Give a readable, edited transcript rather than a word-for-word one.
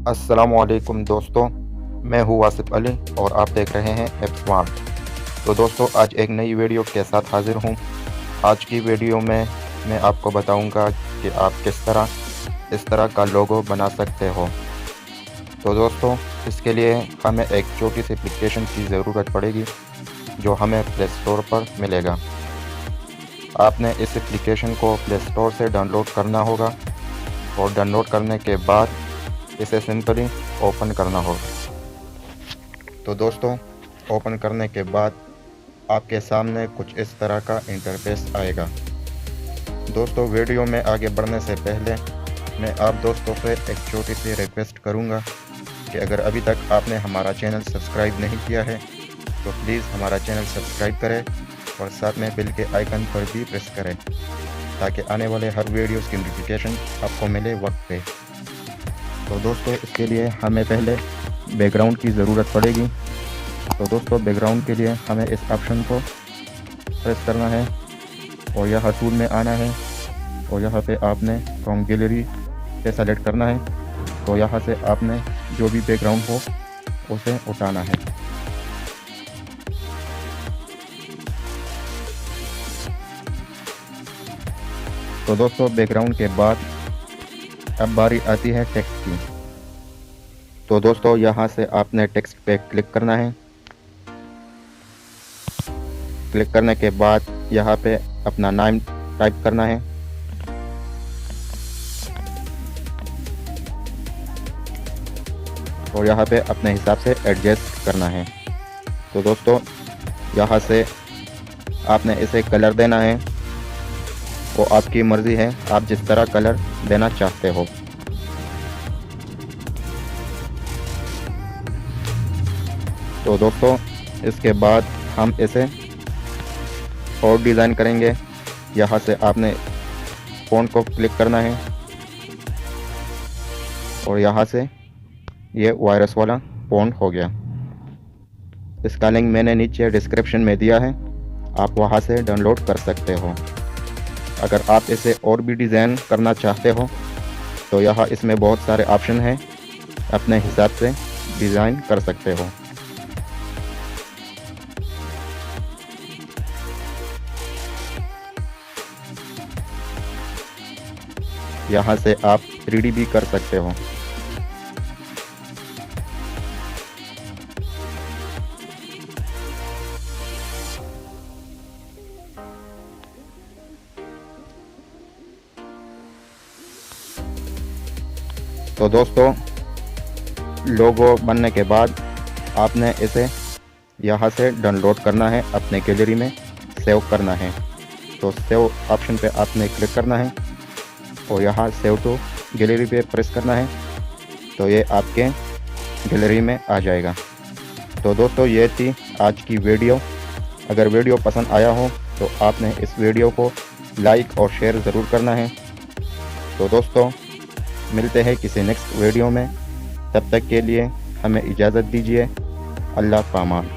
अस्सलामुअलैकुम दोस्तों, मैं हूँ वासिफ अली और आप देख रहे हैं एप स्मार्ट। तो दोस्तों, आज एक नई वीडियो के साथ हाज़िर हूँ। आज की वीडियो में मैं आपको बताऊँगा कि आप किस तरह इस तरह का लोगो बना सकते हो। तो दोस्तों, इसके लिए हमें एक छोटी सी एप्लीकेशन की ज़रूरत पड़ेगी जो हमें प्ले स्टोर पर मिलेगा। आपने इस एप्लीकेशन को प्ले स्टोर से डाउनलोड करना होगा और डाउनलोड करने के बाद इसे सिंपली ओपन करना होगा। तो दोस्तों, ओपन करने के बाद आपके सामने कुछ इस तरह का इंटरफेस आएगा। दोस्तों, वीडियो में आगे बढ़ने से पहले मैं आप दोस्तों से एक छोटी सी रिक्वेस्ट करूंगा कि अगर अभी तक आपने हमारा चैनल सब्सक्राइब नहीं किया है तो प्लीज़ हमारा चैनल सब्सक्राइब करें और साथ में बेल के आइकन पर भी प्रेस करें ताकि आने वाले हर वीडियोज़ की नोटिफिकेशन आपको मिले वक्त पे। तो दोस्तों, इसके लिए हमें पहले बैकग्राउंड की ज़रूरत पड़ेगी। तो दोस्तों, बैकग्राउंड के लिए हमें इस ऑप्शन को प्रेस करना है और यहाँ टूल में आना है और यहाँ पे आपने फ्रॉम गैलरी पे सेलेक्ट करना है। तो यहाँ से आपने जो भी बैकग्राउंड हो उसे उठाना है। तो दोस्तों, बैकग्राउंड के बाद अब बारी आती है टेक्स्ट की। तो दोस्तों, यहाँ से आपने टेक्स्ट पे क्लिक करना है। क्लिक करने के बाद यहाँ पे अपना नाम टाइप करना है और यहाँ पे अपने हिसाब से एडजस्ट करना है। तो दोस्तों, यहाँ से आपने इसे कलर देना है, वो आपकी मर्ज़ी है, आप जिस तरह कलर देना चाहते हो। तो दोस्तों, इसके बाद हम इसे और डिज़ाइन करेंगे। यहाँ से आपने फ़ॉन्ट को क्लिक करना है और यहाँ से ये वायरस वाला फ़ॉन्ट हो गया। इसका लिंक मैंने नीचे डिस्क्रिप्शन में दिया है, आप वहाँ से डाउनलोड कर सकते हो। अगर आप इसे और भी डिज़ाइन करना चाहते हो तो यहाँ इसमें बहुत सारे ऑप्शन हैं, अपने हिसाब से डिज़ाइन कर सकते हो। यहाँ से आप 3D भी कर सकते हो। तो दोस्तों, लोगो बनने के बाद आपने इसे यहाँ से डाउनलोड करना है, अपने गैलरी में सेव करना है। तो सेव ऑप्शन पे आपने क्लिक करना है और यहाँ सेव टू गैलरी पे प्रेस करना है। तो ये आपके गैलरी में आ जाएगा। तो दोस्तों, ये थी आज की वीडियो। अगर वीडियो पसंद आया हो तो आपने इस वीडियो को लाइक और शेयर ज़रूर करना है। तो दोस्तों, मिलते हैं किसी नेक्स्ट वीडियो में। तब तक के लिए हमें इजाज़त दीजिए। अल्लाह पामान।